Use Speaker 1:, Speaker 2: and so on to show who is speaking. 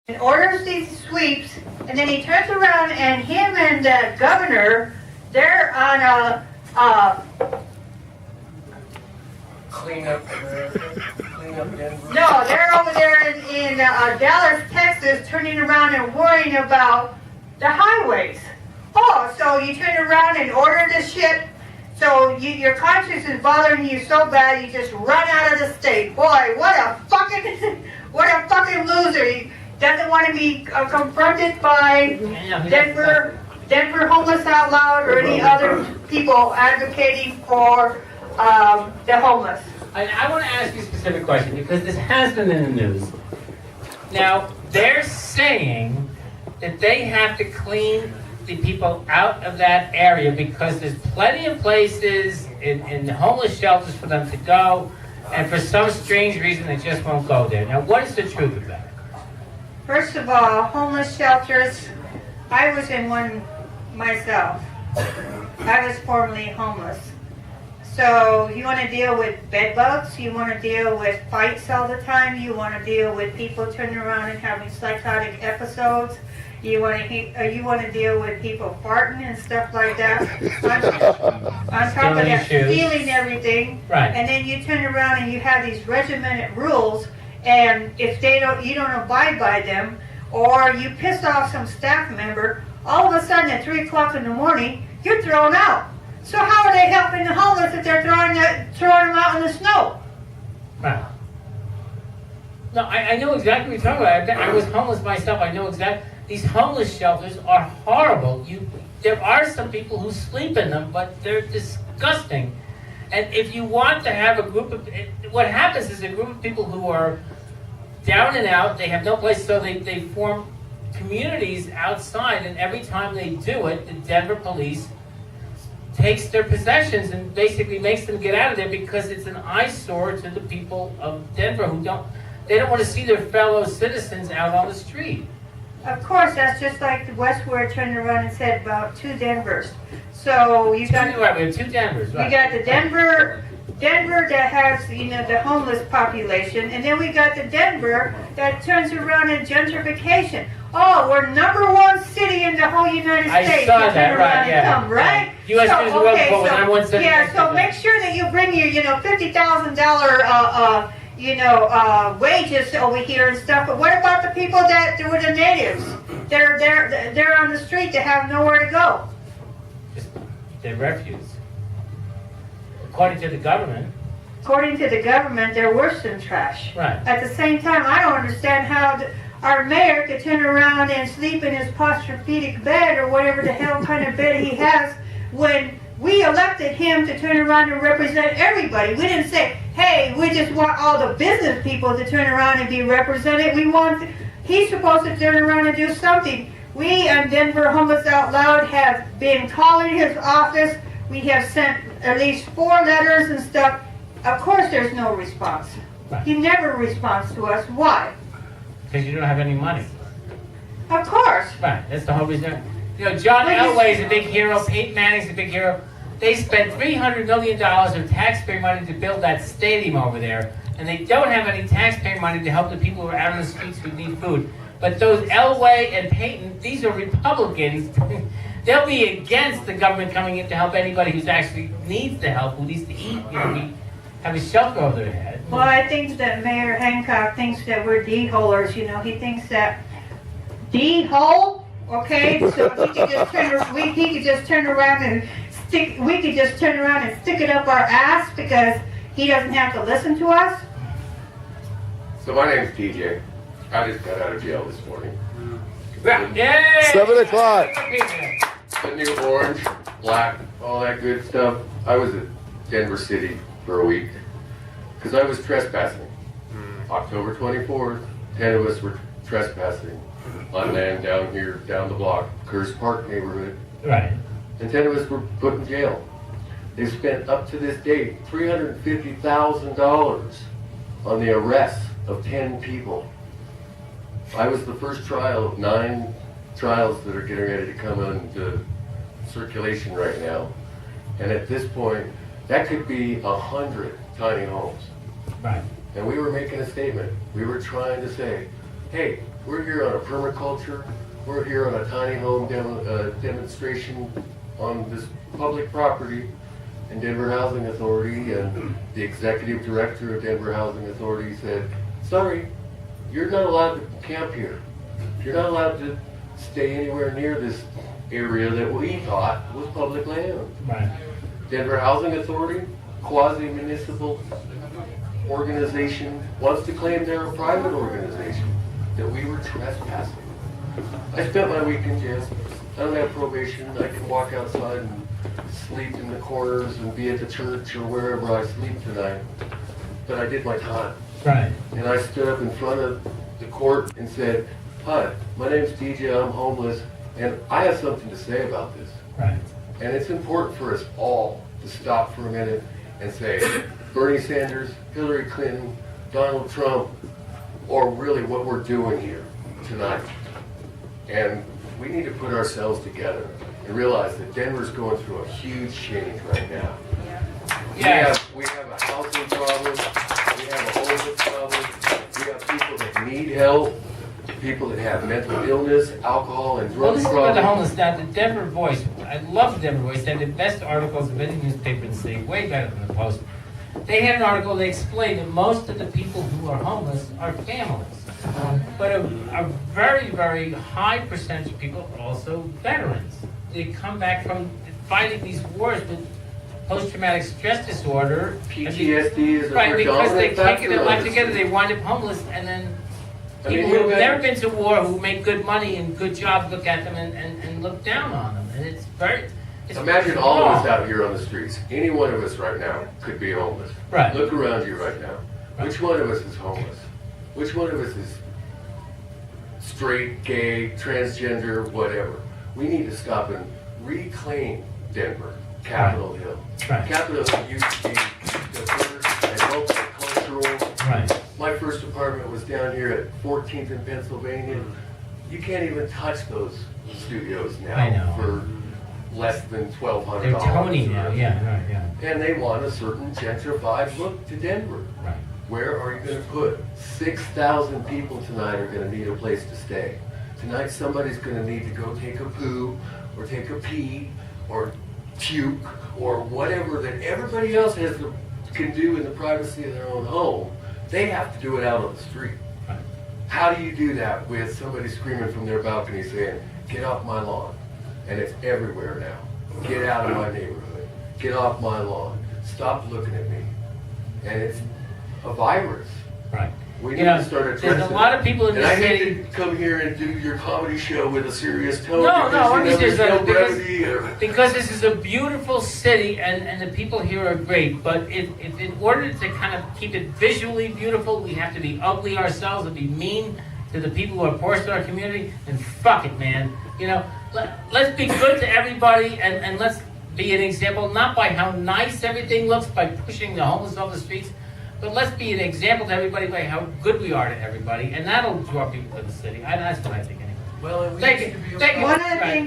Speaker 1: and orders these sweeps, and then he turns around and him and the governor, they're on
Speaker 2: Clean up Denver.
Speaker 1: no, they're over there in Dallas, Texas, turning around and worrying about the highways. Oh, so you turn around and order this shit, so your conscience is bothering you so bad you just run out of the state. Boy, what a fucking loser. He doesn't want to be confronted by Denver Homeless Out Loud or any other people advocating for the homeless.
Speaker 3: I want to ask you a specific question because this has been in the news. Now, they're saying that they have to clean the people out of that area because there's plenty of places in the homeless shelters for them to go, and for some strange reason they just won't go there. Now, what is the truth of that?
Speaker 1: First of all, homeless shelters, I was in one myself. I was formerly homeless. So you want to deal with bed bugs, you want to deal with fights all the time, you want to deal with people turning around and having psychotic episodes, you want to deal with people farting and stuff like that. On top of that, stealing everything.
Speaker 3: Right.
Speaker 1: And then you turn around and you have these regimented rules, and if you don't abide by them, or you piss off some staff member, all of a sudden at 3 o'clock in the morning, you're thrown out. So how are they helping the homeless if they're throwing them out in the snow?
Speaker 3: Right. No, I know exactly what you're talking about. I was homeless myself. I know exactly. These homeless shelters are horrible. There are some people who sleep in them, but they're disgusting. And if you want to have a group of, what happens is a group of people who are down and out, they have no place, so they form communities outside, and every time they do it, the Denver police takes their possessions and basically makes them get out of there because it's an eyesore to the people of Denver who don't want to see their fellow citizens out on the street.
Speaker 1: Of course, that's just like the Westward turned around and said about 2 Denvers. So you got
Speaker 3: Right, we have 2 Denvers. Right.
Speaker 1: We got the Denver that has the homeless population, and then we got the Denver that turns around in gentrification. Oh, we're #1 city in the whole United States.
Speaker 3: I saw that, right? Yeah.
Speaker 1: Right?
Speaker 3: U.S. News and World Report was #1 city.
Speaker 1: Yeah, so make sure that you bring your $50,000 wages over here and stuff. But what about the people that were the natives? They're on the street. They have nowhere to go.
Speaker 3: They're refuse. According to the government.
Speaker 1: According to the government, they're worse than trash.
Speaker 3: Right.
Speaker 1: At the same time, I don't understand how our mayor could turn around and sleep in his posturepedic bed or whatever the hell kind of bed he has when we elected him to turn around and represent everybody. We didn't say, hey, we just want all the business people to turn around and be represented. He's supposed to turn around and do something. We and Denver Homeless Out Loud have been calling his office. We have sent at least 4 letters and stuff. Of course there's no response.
Speaker 3: Right.
Speaker 1: He never responds to us. Why?
Speaker 3: Because you don't have any money.
Speaker 1: Of course.
Speaker 3: Right, that's the whole reason. John Elway is a big hero. Peyton Manning's a big hero. They spent $300 million of taxpayer money to build that stadium over there, and they don't have any taxpayer money to help the people who are out on the streets who need food. But those Elway and Peyton, these are Republicans. They'll be against the government coming in to help anybody who actually needs the help, who needs to eat, have a shelter over their head.
Speaker 1: Well, I think that Mayor Hancock thinks that we're D-holers. He thinks that D-hole. Okay, so he could just turn around and stick it up our ass because he doesn't have to listen to us.
Speaker 2: So my name's TJ. I just got out of jail this morning.
Speaker 3: Yay!
Speaker 4: 7 o'clock.
Speaker 2: The new orange, black, all that good stuff. I was at Denver City for a week because I was trespassing. October 24th, 10 of us were trespassing on land down here, down the block, Kerrs Park neighborhood.
Speaker 3: Right.
Speaker 2: And 10 of us were put in jail. They've spent up to this date $350,000 on the arrest of 10 people. I was the first trial of 9 trials that are getting ready to come into circulation right now. And at this point, that could be 100 tiny homes.
Speaker 3: Right.
Speaker 2: And we were making a statement. We were trying to say, hey, We're here on a permaculture. We're here on a tiny home demonstration on this public property. And Denver Housing Authority and the executive director of Denver Housing Authority said, sorry, you're not allowed to camp here. You're not allowed to stay anywhere near this area that we thought was public land.
Speaker 3: Right.
Speaker 2: Denver Housing Authority, quasi-municipal organization, wants to claim they're a private organization, that we were trespassing. I spent my week in jail. I don't have probation. I can walk outside and sleep in the corners and be at the church or wherever I sleep tonight. But I did my time.
Speaker 3: Right.
Speaker 2: And I stood up in front of the court and said, hi, my name's DJ, I'm homeless, and I have something to say about this.
Speaker 3: Right.
Speaker 2: And it's important for us all to stop for a minute and say, Bernie Sanders, Hillary Clinton, Donald Trump, or really what we're doing here tonight. And we need to put ourselves together and realize that Denver's going through a huge change right now.
Speaker 3: Yeah.
Speaker 2: We have a housing problem, we have a homeless problem, we have people that need help, people that have mental illness, alcohol, and
Speaker 3: Well,
Speaker 2: drug
Speaker 3: this is about the
Speaker 2: problems.
Speaker 3: homeless. Now, the Denver Voice, I love the Denver Voice. They have the best articles of any newspaper in the city, way better than the Post. They had an article, they explained that most of the people who are homeless are families. But a very, very high percentage of people are also veterans. They come back from fighting these wars with post-traumatic stress disorder.
Speaker 2: PTSD is a
Speaker 3: Right, because they
Speaker 2: predominant
Speaker 3: can't get
Speaker 2: factor
Speaker 3: their
Speaker 2: of
Speaker 3: life
Speaker 2: this.
Speaker 3: together, they wind up homeless, and then
Speaker 2: I mean,
Speaker 3: people
Speaker 2: you
Speaker 3: who've
Speaker 2: got-
Speaker 3: never been to war, who make good money and good jobs, look at them and look down on them. And it's very... It's
Speaker 2: Imagine all of us
Speaker 3: wrong.
Speaker 2: out here on the streets. Any one of us right now could be homeless.
Speaker 3: Right.
Speaker 2: Look around you right now.
Speaker 3: Right.
Speaker 2: Which one of us is homeless? Which one of us is straight, gay, transgender, whatever? We need to stop and reclaim Denver, Capitol Hill.
Speaker 3: Right.
Speaker 2: Capitol Hill used to be diverse and multicultural.
Speaker 3: Right.
Speaker 2: My first apartment was down here at 14th in Pennsylvania. You can't even touch those studios now
Speaker 3: I know.
Speaker 2: for less than $1,200.
Speaker 3: They're Tony now, yeah, right, yeah.
Speaker 2: And they want a certain gentrified look to Denver.
Speaker 3: Right.
Speaker 2: Where are you going to put 6,000 people tonight are going to need a place to stay. Tonight somebody's going to need to go take a poo or take a pee or puke or whatever that everybody else can do in the privacy of their own home. They have to do it out on the street.
Speaker 3: Right.
Speaker 2: How do you do that with somebody screaming from their balcony saying, get off my lawn? And it's everywhere now. Get out of my neighborhood. Get off my lawn. Stop looking at me. And it's a virus.
Speaker 3: Right.
Speaker 2: We
Speaker 3: You
Speaker 2: need
Speaker 3: know,
Speaker 2: to start addressing
Speaker 3: there's a lot of people in
Speaker 2: and
Speaker 3: this
Speaker 2: I hate
Speaker 3: city.
Speaker 2: to come here and do your comedy show with a serious tone.
Speaker 3: No,
Speaker 2: because,
Speaker 3: let me
Speaker 2: you know,
Speaker 3: just
Speaker 2: there's no
Speaker 3: say, because-
Speaker 2: brevity or-
Speaker 3: Because this is a beautiful city and the people here are great, but in order to kind of keep it visually beautiful, we have to be ugly ourselves and be mean to the people who are poorest in our community, and fuck it, man. You know, let's be good to everybody and let's be an example, not by how nice everything looks, by pushing the homeless off the streets, but let's be an example to everybody by how good we are to everybody, and that'll draw people to the city. That's what I think anyway.
Speaker 2: Well, and we
Speaker 3: Thank
Speaker 2: used
Speaker 3: you.
Speaker 2: to be able
Speaker 3: Thank
Speaker 2: to-
Speaker 3: you.
Speaker 1: One of the
Speaker 3: Right.
Speaker 1: things